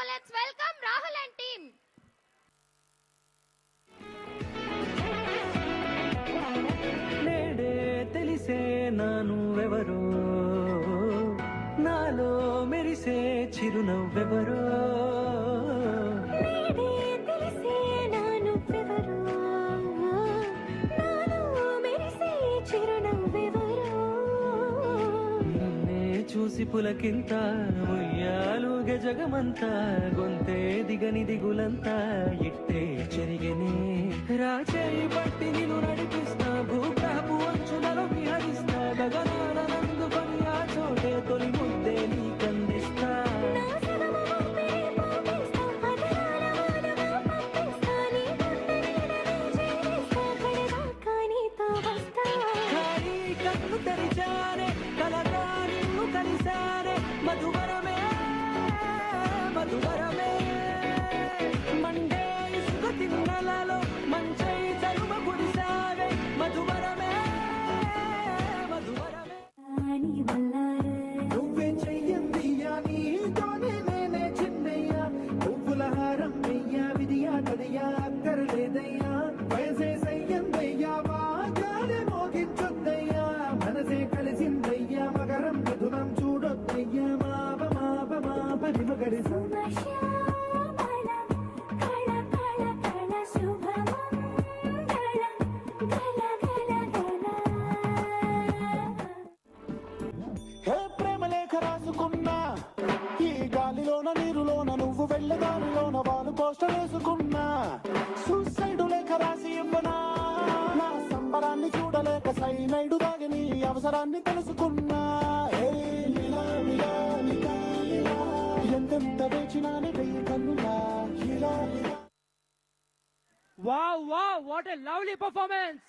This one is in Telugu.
let's welcome Rahul and team. నేడే తెలిసే నాను ఎవరో నాలో మెరిసే చిరునవ్వెవరో చూసి పులకింత ఉయ్యాలుగ జగమంతా గొంతే దిగని దిగులంతా ఇట్టే చెరిగనే రాచేయి పట్టి నిన్ను నడిపిస్తా భూగ్రహపు అంచులలో విహరిస్తా గగనాల నందుకొని ఆ చోటే తొలి ముద్దే నీకందిస్తా కన్ను తెరిచానే కలగా నిన్ను కలిసానే మధువరమే మధువరమే మండే ఇసుక తిన్నలలో మంచై తరుమ కురిసావే మధువరమే మధువరమే నువ్వే చెయ్యందియ్యా నీతోనే నేనే చిన్నయ్యా పువ్వుల హారం వెయ్యా విధియా తడియా అక్కర్లేదయ్యా వయసే సయ్యందయ్యా బాగానే మోగించొద్దయ్యా మనసే కలిసిందయ్యా మకరం మధురం చూడొద్దయ్యా మాప మాప మాప నిమగడిసా హే ప్రేమలేఖ రాసుకున్నా ఈ గాలిలోన నీరులోన నువ్వు వెళ్ళదారిలోన వాళ్ళు పోస్టర్ వేసుకున్నా సూసైడు లేఖ రాసి ఇవ్వనా నా సంబరాన్ని చూడలేక సైనైడు దాగి నీ అవసరాన్ని తెలుసుకున్నా ఎంతెంత వేచినా వెయ్యి కన్నులా ఇలా wow wow what a lovely performance